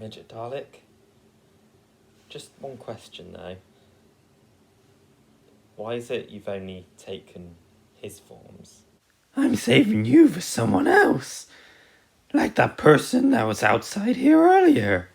Midget Dalek. Just one question though. Why is it you've only taken his forms? I'm saving you for someone else. Like that person that was outside here earlier.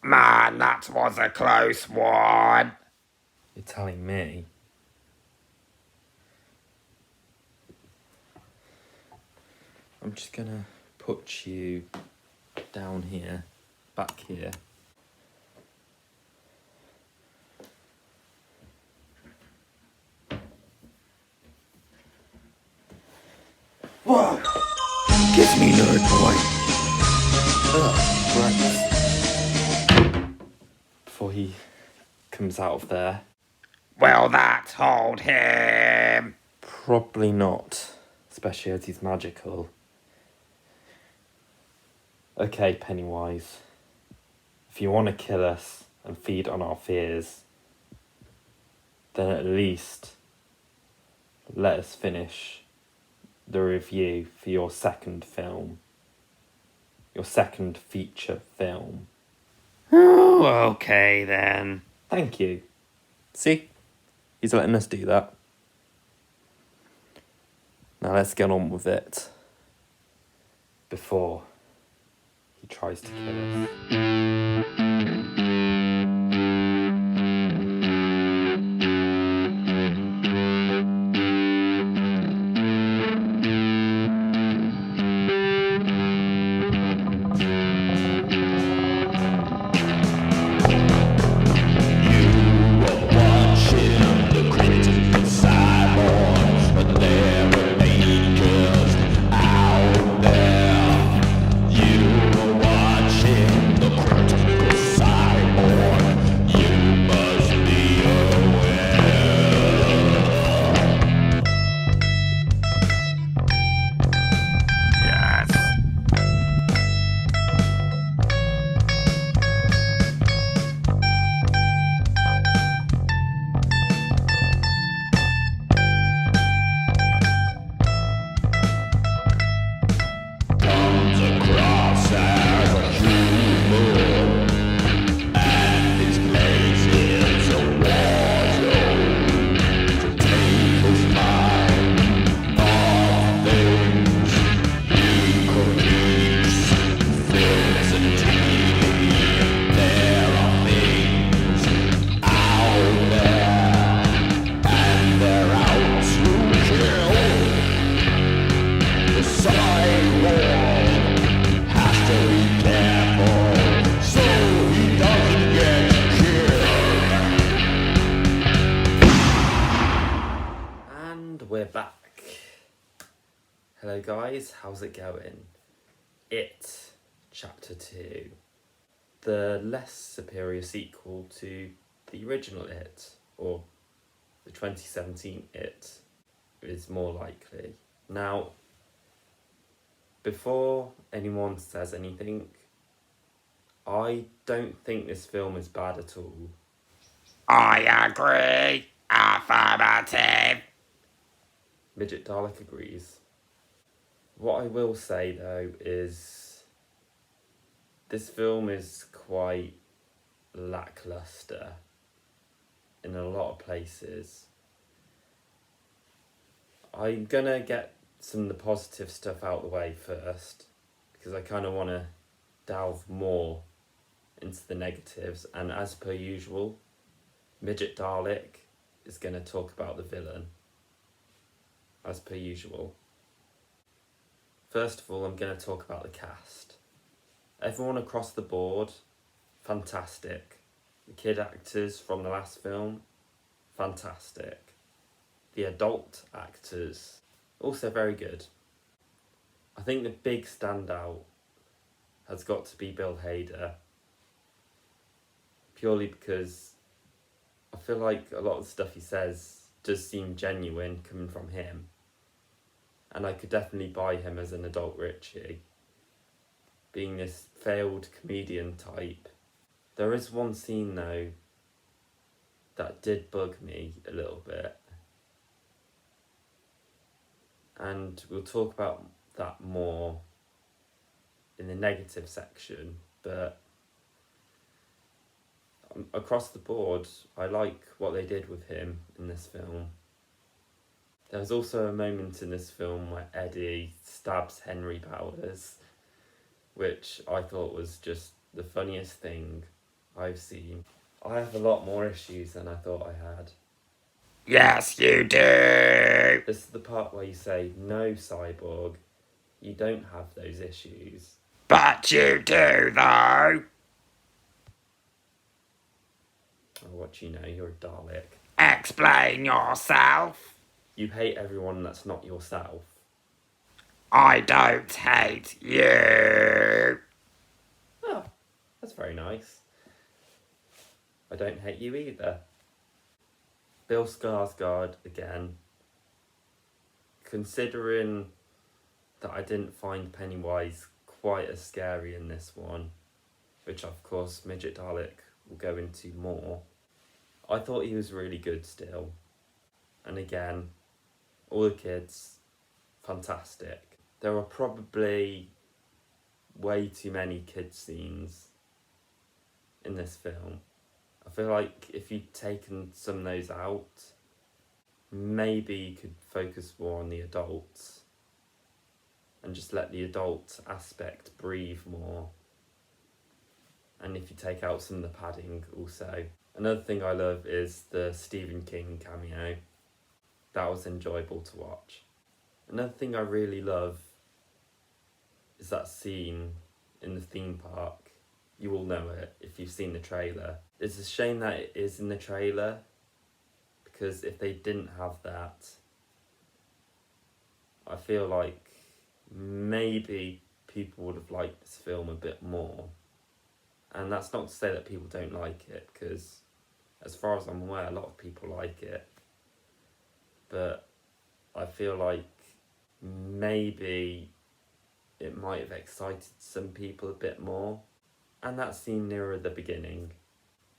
Man, that was a close one. You're telling me? I'm just gonna put you down here, back here. Whoa! Kiss me, nerd boy. Right. Before he comes out of there. Will that hold him? Probably not, especially as he's magical. Okay, Pennywise. If you want to kill us and feed on our fears, then at least let us finish the review for your second film. Your second feature film. Oh, okay then. Thank you. See? He's letting us do that. Now let's get on with it. Before he tries to kill us. We're back. Hello guys, how's it going? It, Chapter 2. The less superior sequel to the original It, or the 2017 It, is more likely. Now, before anyone says anything, I don't think this film is bad at all. I agree. Affirmative. Midget Dalek agrees. What I will say though is this film is quite lackluster in a lot of places. I'm gonna get some of the positive stuff out of the way first because I kind of want to delve more into the negatives, and as per usual, Midget Dalek is going to talk about the villain. As per usual. First of all, I'm going to talk about the cast. Everyone across the board, fantastic. The kid actors from the last film, fantastic. The adult actors, also very good. I think the big standout has got to be Bill Hader. Purely because I feel like a lot of the stuff he says does seem genuine coming from him. And I could definitely buy him as an adult Richie, being this failed comedian type. There is one scene though that did bug me a little bit, and we'll talk about that more in the negative section, but across the board I like what they did with him in this film. There's also a moment in this film where Eddie stabs Henry Powers, which I thought was just the funniest thing I've seen. I have a lot more issues than I thought I had. Yes, you do. This is the part where you say, no, Cyborg, you don't have those issues. But you do, though. Oh, what you know, you're a Dalek. Explain yourself. You hate everyone that's not yourself. I don't hate you. Oh, that's very nice. I don't hate you either. Bill Skarsgård again. Considering that I didn't find Pennywise quite as scary in this one, which of course Midget Dalek will go into more, I thought he was really good still. And again, all the kids, fantastic. There are probably way too many kid scenes in this film. I feel like if you'd taken some of those out, maybe you could focus more on the adults and just let the adult aspect breathe more. And if you take out some of the padding also. Another thing I love is the Stephen King cameo. That was enjoyable to watch. Another thing I really love is that scene in the theme park. You all know it if you've seen the trailer. It's a shame that it is in the trailer, because if they didn't have that, I feel like maybe people would have liked this film a bit more. And that's not to say that people don't like it, because as far as I'm aware, a lot of people like it. But I feel like maybe it might have excited some people a bit more. And that scene nearer the beginning,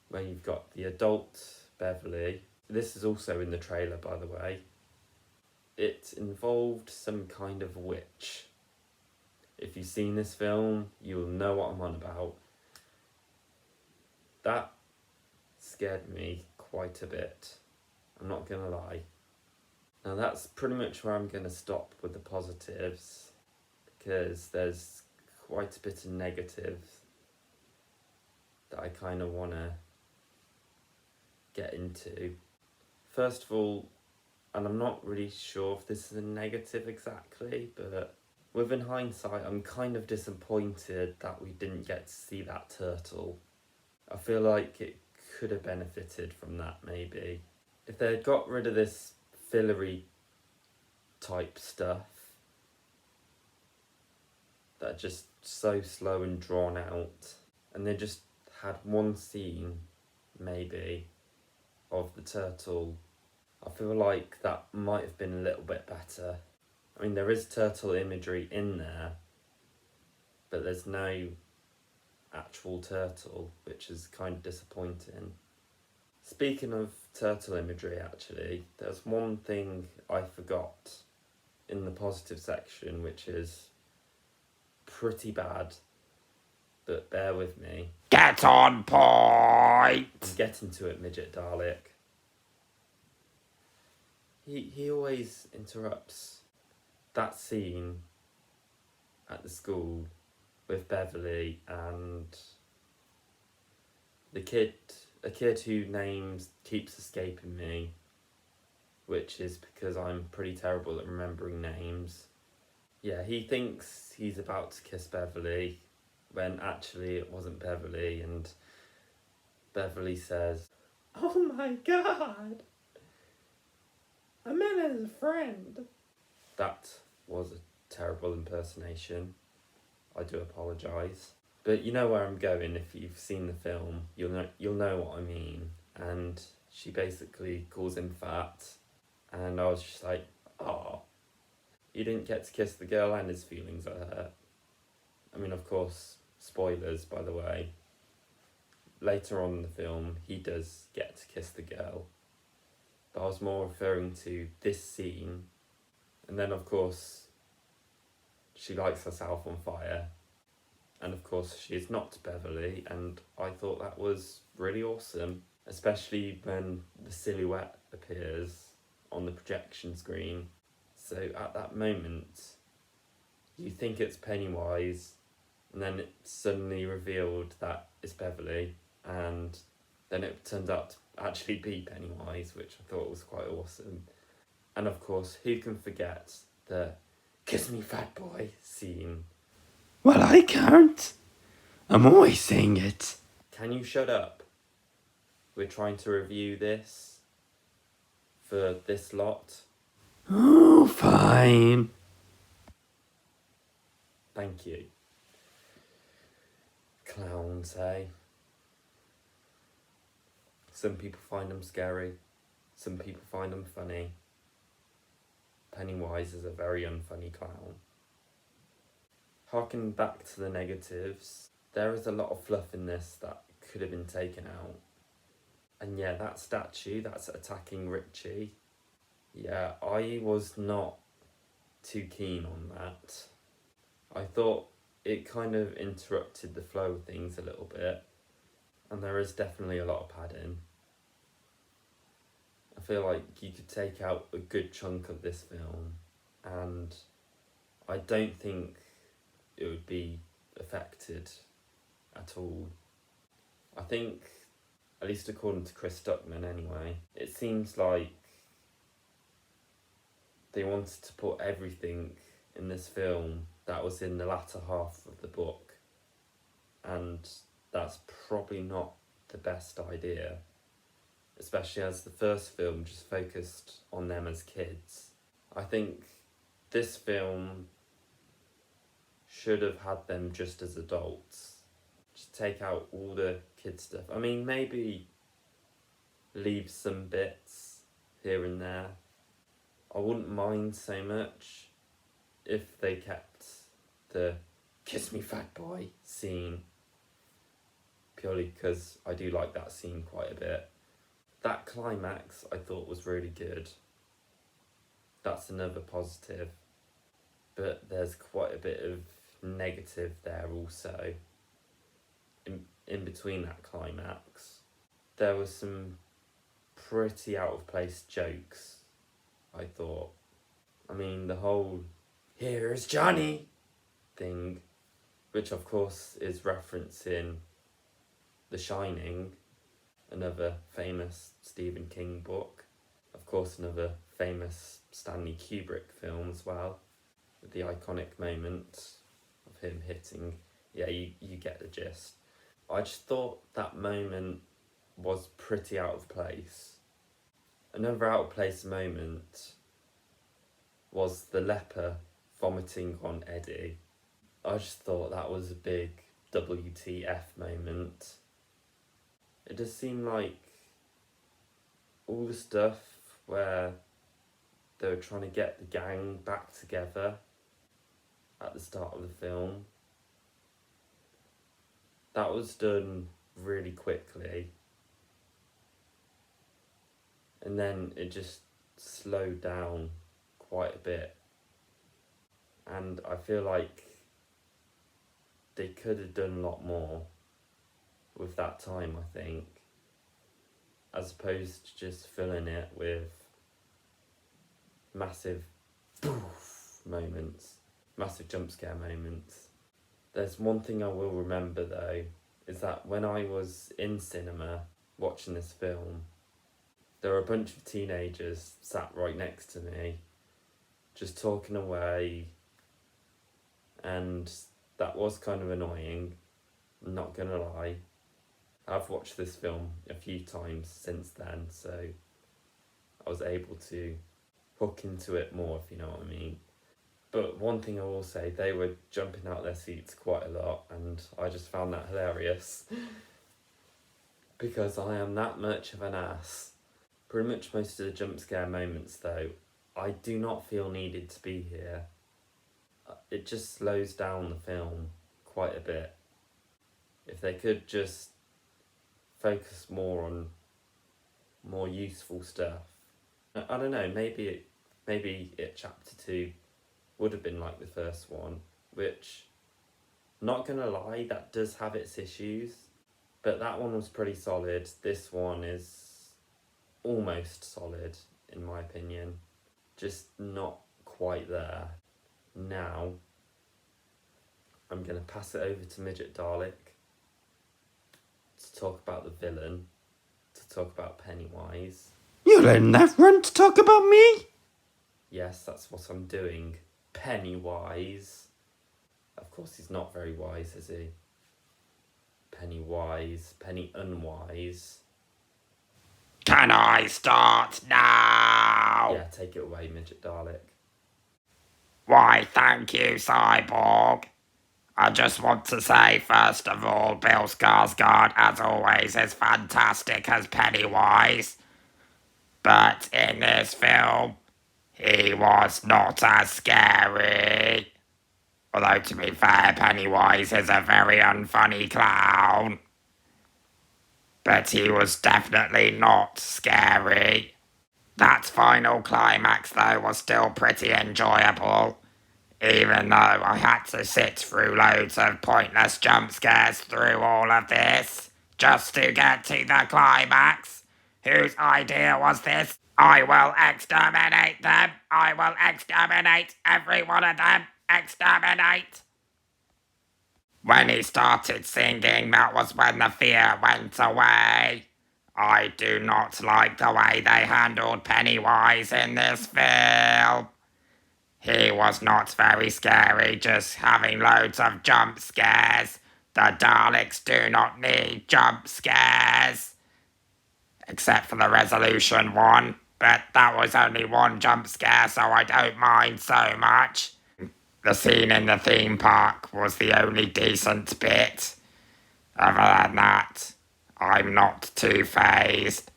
where you've got the adult Beverly. This is also in the trailer, by the way. It involved some kind of witch. If you've seen this film, you'll know what I'm on about. That scared me quite a bit. I'm not gonna lie. Now that's pretty much where I'm gonna stop with the positives, because there's quite a bit of negatives that I kind of want to get into. First of all, and I'm not really sure if this is a negative exactly, but within hindsight, I'm kind of disappointed that we didn't get to see that turtle. I feel like it could have benefited from that, maybe. If they had got rid of this fillery type stuff that are just so slow and drawn out, and they just had one scene, maybe, of the turtle, I feel like that might have been a little bit better. I mean, there is turtle imagery in there, but there's no actual turtle, which is kind of disappointing. Speaking of turtle imagery, actually, there's one thing I forgot in the positive section, which is pretty bad, but bear with me. Get on point. I'm getting to it, Midget Dalek. He always interrupts that scene at the school with Beverly and a kid whose name keeps escaping me, which is because I'm pretty terrible at remembering names. Yeah, he thinks he's about to kiss Beverly when actually it wasn't Beverly, and Beverly says, "Oh my God, I meant it as a friend." That was a terrible impersonation. I do apologise. But you know where I'm going. If you've seen the film, you'll know what I mean. And she basically calls him fat, and I was just like, oh. he didn't get to kiss the girl and his feelings are hurt. I mean, of course, spoilers, by the way. Later on in the film, he does get to kiss the girl. But I was more referring to this scene. And then, of course, she lights herself on fire. And, of course, she is not Beverly. And I thought that was really awesome. Especially when the silhouette appears on the projection screen. So at that moment, you think it's Pennywise, and then it's suddenly revealed that it's Beverly, and then it turns out to actually be Pennywise, which I thought was quite awesome. And of course, who can forget the "Kiss me, fat boy" scene? Well, I can't. I'm always saying it. Can you shut up? We're trying to review this for this lot. Oh, fine. Thank you. Clowns, eh? Some people find them scary. Some people find them funny. Pennywise is a very unfunny clown. Harking back to the negatives, there is a lot of fluff in this that could have been taken out. And yeah, that statue that's attacking Richie, yeah, I was not too keen on that. I thought it kind of interrupted the flow of things a little bit, and there is definitely a lot of padding. I feel like you could take out a good chunk of this film, and I don't think it would be affected at all. I think, at least according to Chris Stuckman anyway, it seems like they wanted to put everything in this film that was in the latter half of the book, and that's probably not the best idea, especially as the first film just focused on them as kids. I think this film should have had them just as adults. Just take out all the kid stuff. I mean, maybe leave some bits here and there. I wouldn't mind so much if they kept the "Kiss me, fat boy" scene, purely because I do like that scene quite a bit. That climax I thought was really good. That's another positive. But there's quite a bit of negative there also. In between that climax, there was some pretty out of place jokes, I thought. I mean, the whole "Here's Johnny" thing, which of course is referencing The Shining, another famous Stephen King book, of course another famous Stanley Kubrick film as well, with the iconic moment of him hitting. Yeah, you get the gist. I just thought that moment was pretty out of place. Another out of place moment was the leper vomiting on Eddie. I just thought that was a big WTF moment. It just seemed like all the stuff where they were trying to get the gang back together at the start of the film, that was done really quickly, and then it just slowed down quite a bit, and I feel like they could have done a lot more with that time, I think, as opposed to just filling it with massive poof moments, massive jump scare moments. There's one thing I will remember though, is that when I was in cinema watching this film, there were a bunch of teenagers sat right next to me, just talking away, and that was kind of annoying, I'm not gonna lie. I've watched this film a few times since then, so I was able to hook into it more, if you know what I mean. But one thing I will say, they were jumping out their seats quite a lot, and I just found that hilarious. Because I am that much of an ass. Pretty much most of the jump scare moments though I do not feel needed to be here. It just slows down the film quite a bit. If they could just focus more on more useful stuff. I don't know, maybe it chapter 2 would have been like the first one, which, not gonna lie, that does have its issues, but that one was pretty solid. This one is almost solid, in my opinion, just not quite there. Now, I'm gonna pass it over to Midget Dalek to talk about the villain, to talk about Pennywise. You're letting that runt talk about me? Yes, that's what I'm doing. Pennywise. Of course he's not very wise, is he? Pennywise. Penny unwise. Can I start now? Yeah, take it away, Midget Dalek. Why, thank you, Cyborg. I just want to say, first of all, Bill Skarsgård, as always, is fantastic as Pennywise. But in this film, he was not as scary. Although, to be fair, Pennywise is a very unfunny clown. But he was definitely not scary. That final climax, though, was still pretty enjoyable. Even though I had to sit through loads of pointless jump scares through all of this, just to get to the climax. Whose idea was this? I will exterminate them! I will exterminate every one of them! Exterminate! When he started singing, that was when the fear went away. I do not like the way they handled Pennywise in this film. He was not very scary, just having loads of jump scares. The Daleks do not need jump scares. Except for the resolution one, but that was only one jump scare, so I don't mind so much. The scene in the theme park was the only decent bit. Other than that, I'm not too fazed.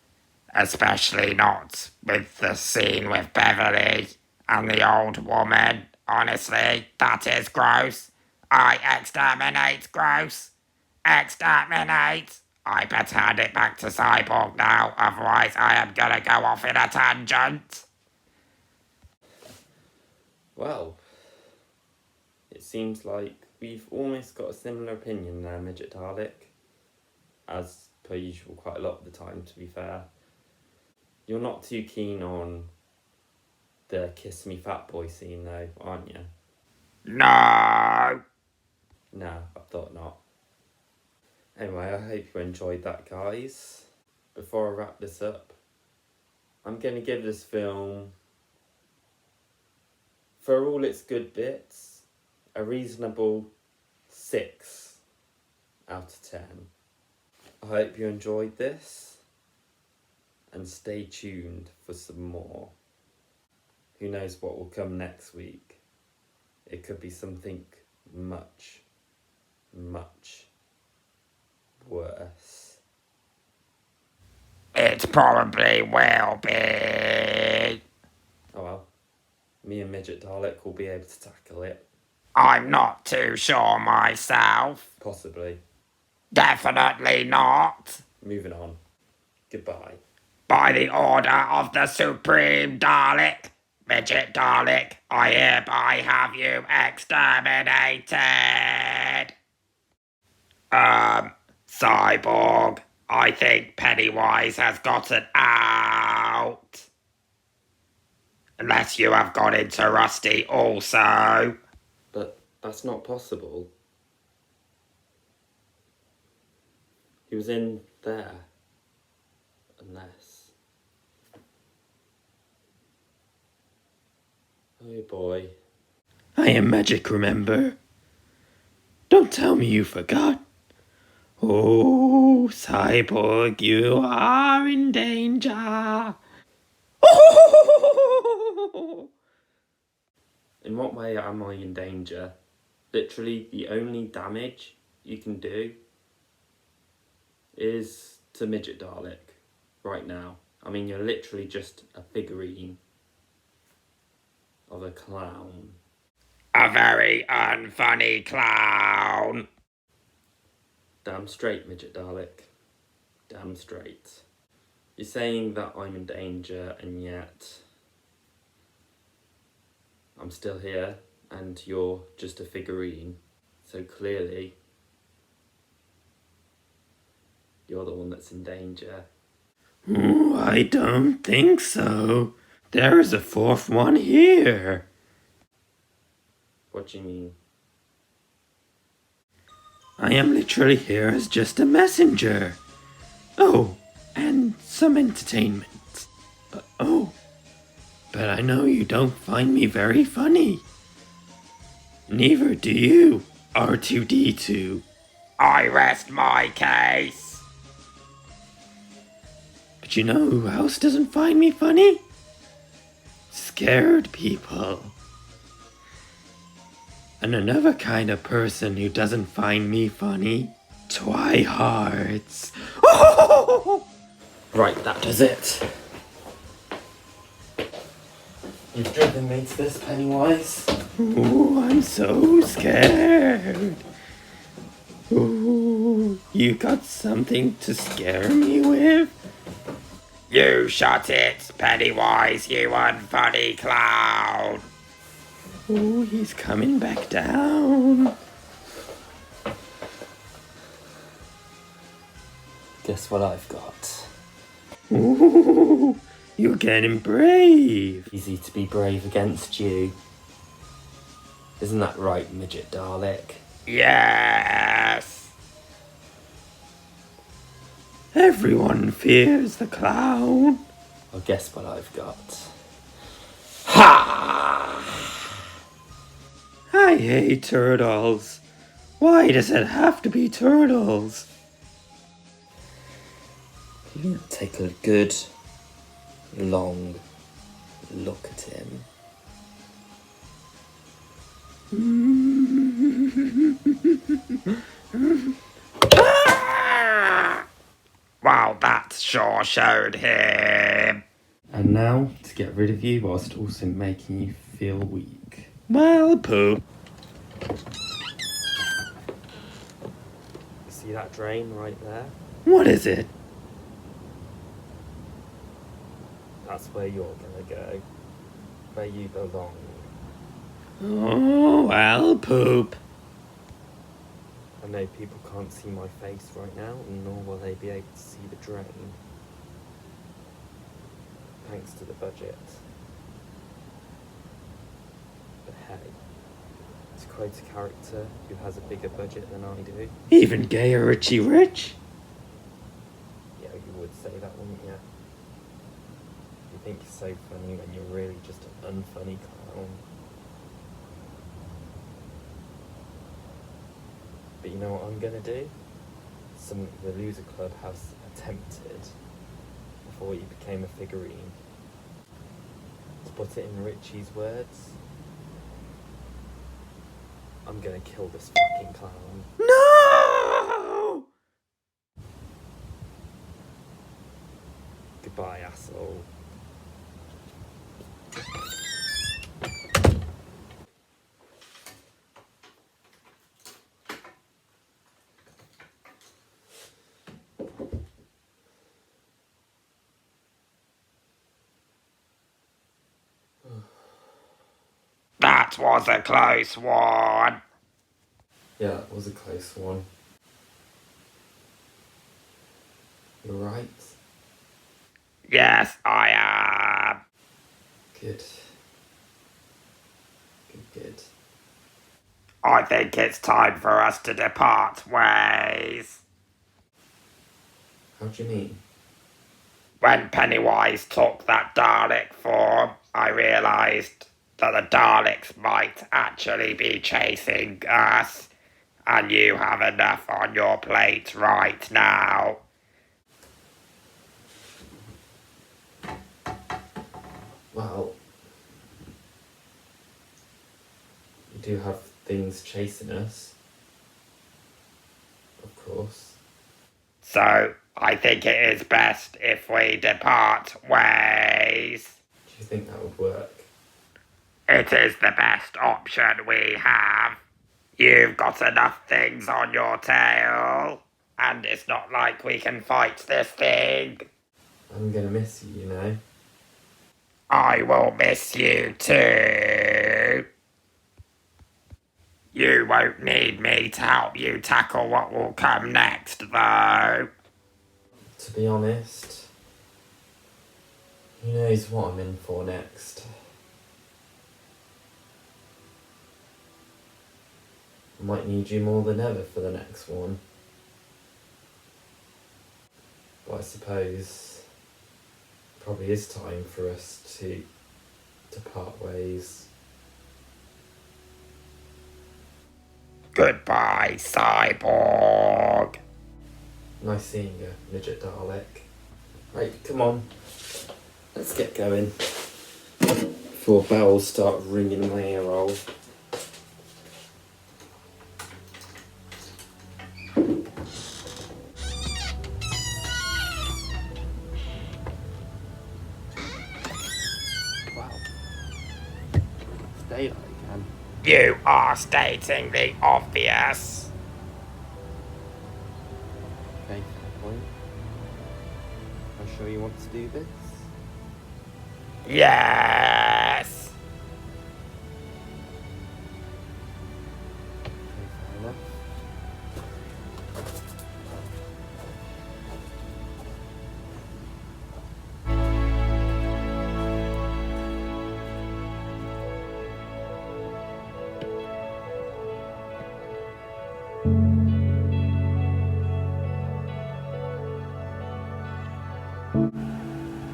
Especially not with the scene with Beverly and the old woman. Honestly, that is gross. I exterminate gross. Exterminate. I better hand it back to Cyborg now, otherwise I am gonna go off in a tangent. Well, it seems like we've almost got a similar opinion there, Midget Dalek. As per usual, quite a lot of the time, to be fair. You're not too keen on the kiss me fat boy scene though, aren't you? No. No, I thought not. Anyway, I hope you enjoyed that, guys. Before I wrap this up, I'm going to give this film, for all its good bits, a reasonable 6 out of 10. I hope you enjoyed this, and stay tuned for some more. Who knows what will come next week? It could be something much, much worse. It probably will be. Oh well, me and Midget Dalek will be able to tackle it. I'm not too sure myself. Possibly. Definitely not. Moving on. Goodbye. By the order of the Supreme Dalek, Midget Dalek, I hereby have you exterminated. Cyborg, I think Pennywise has gotten out. Unless you have gone into Rusty also. But that's not possible. He was in there. Unless... Oh boy. I am magic, remember? Don't tell me you forgot. Oh, Cyborg, you are in danger. In what way am I in danger? Literally, the only damage you can do is to Midget Dalek right now. I mean, you're literally just a figurine. of a clown. A very unfunny clown. Damn straight, Midget Dalek. Damn straight. You're saying that I'm in danger, and yet I'm still here, and you're just a figurine. So clearly, you're the one that's in danger. Oh, I don't think so. There is a fourth one here. What do you mean? I am literally here as just a messenger. Oh, and some entertainment. But I know you don't find me very funny. Neither do you, R2D2. I rest my case. But you know who else doesn't find me funny? Scared people. And another kind of person who doesn't find me funny, twihards. Right, that does it. You've driven me to this, Pennywise. Oh, I'm so scared. Oh, you got something to scare me with? You shut it, Pennywise, you unfunny clown. Oh, he's coming back down. Guess what I've got? Ooh, you're getting brave. Easy to be brave against you. Isn't that right, Midget Dalek? Yes. Everyone fears the clown. Well, guess what I've got? I hate turtles. Why does it have to be turtles? Take a good, long look at him. Well, that sure showed him. And now, to get rid of you whilst also making you feel weak. Well, poop. See that drain right there? What is it? That's where you're gonna go. Where you belong. Oh, well, poop. I know people can't see my face right now, nor will they be able to see the drain. Thanks to the budget. But hey, to quote a character who has a bigger budget than I do, Even gayer Richie Rich? yeah, you would say that, wouldn't you? You think you're so funny when you're really just an unfunny clown. But you know what I'm gonna do? Something the Loser Club has attempted before he became a figurine. To put it in Richie's words, I'm gonna kill this fucking clown. No! Goodbye, asshole. That was a close one. Yeah, that was a close one. You're right. Yes, I am. Good. Good. I think it's time for us to depart ways. How do you mean? When Pennywise took that Dalek form, I realised that the Daleks might actually be chasing us, and you have enough on your plate right now. Well, we do have things chasing us. Of course. So, I think it is best if we depart ways. Do you think that would work? It is the best option we have. You've got enough things on your tail, and it's not like we can fight this thing. I'm gonna miss you, you know. I will miss you too. You won't need me to help you tackle what will come next, though. To be honest, who knows what I'm in for next. I might need you more than ever for the next one. But I suppose it probably is time for us to part ways. Goodbye, Cyborg. Nice seeing you, Midget Dalek. Right, come on. Let's get going. Before bells start ringing in my ear hole. Wow. It's daylight again. You are stating the obvious. Okay, fair point. Are you sure you want to do this? Yes. Okay, fair enough.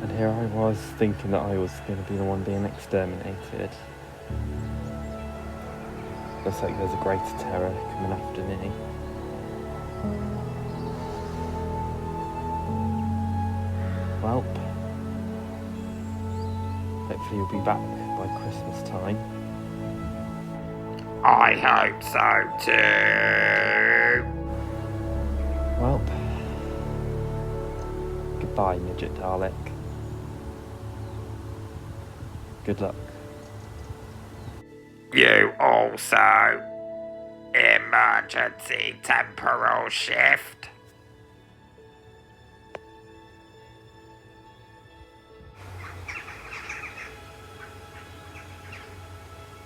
And here I was thinking that I was going to be the one being exterminated. Looks like there's a greater terror coming after me. Well, hopefully you'll be back by Christmas time. I hope so too. Well, goodbye, Midget Dalek. Good luck. You also. Emergency temporal shift.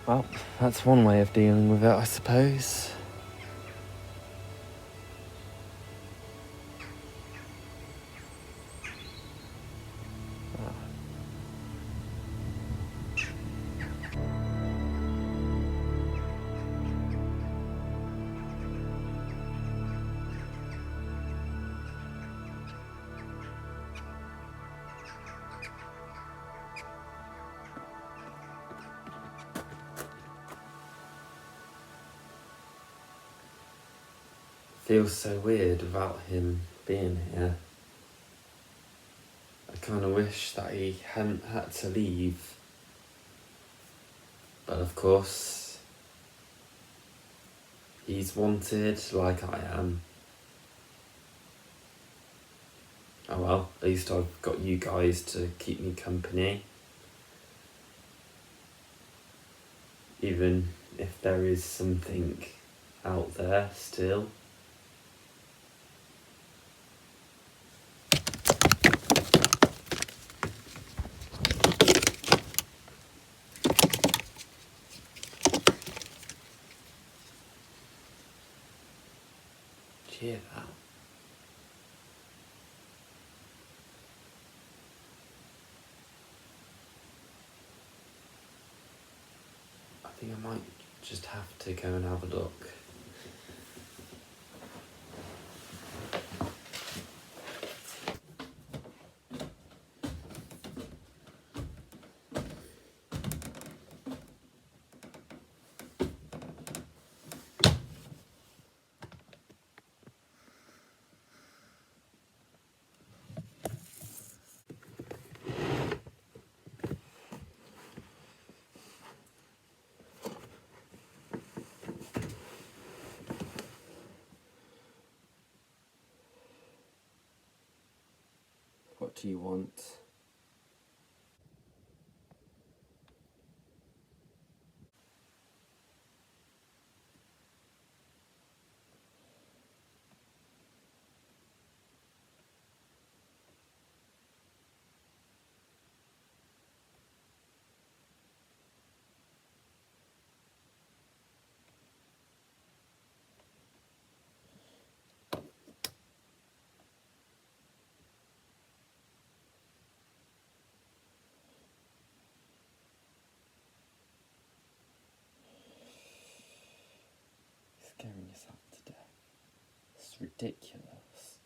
Well, that's one way of dealing with it, I suppose. Feels so weird without him being here. I kind of wish that he hadn't had to leave. But of course, he's wanted like I am. Oh well, at least I've got you guys to keep me company. Even if there is something out there still. Did you hear that? I think I might just have to go and have a look. What do you want? It's ridiculous.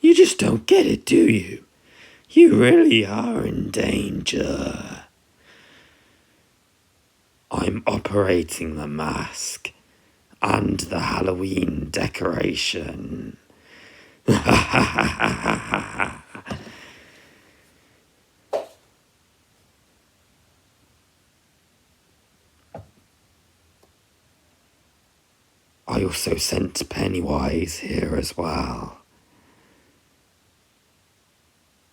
You just don't get it, do you? You really are in danger. I'm operating the mask and the Halloween decoration. I also sent Pennywise here as well.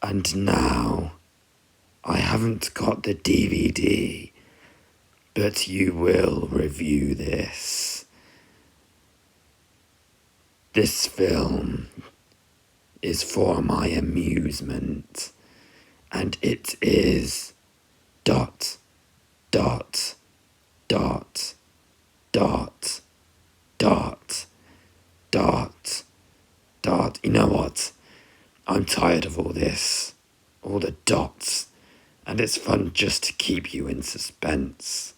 And now, I haven't got the DVD, but you will review this. This film is for my amusement, and it is ... dot, dot, dot, dot, dot, dot, dot. You know what? I'm tired of all this, all the dots, and it's fun just to keep you in suspense.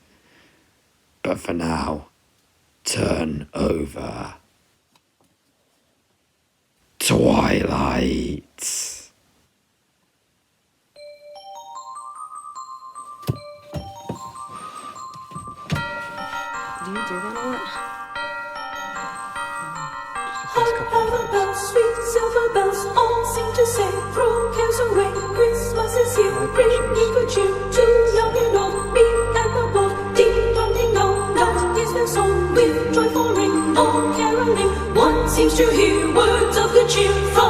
But for now, turn over. Twilight. Do you do that a lot? Sweet silver bells all seem to say, throw cares away, Christmas is here, bringing good cheer to young and old, me and the bold. Ding dong ding dong, that is their song, with joyful ring, all caroling. One seems to hear words of good cheer from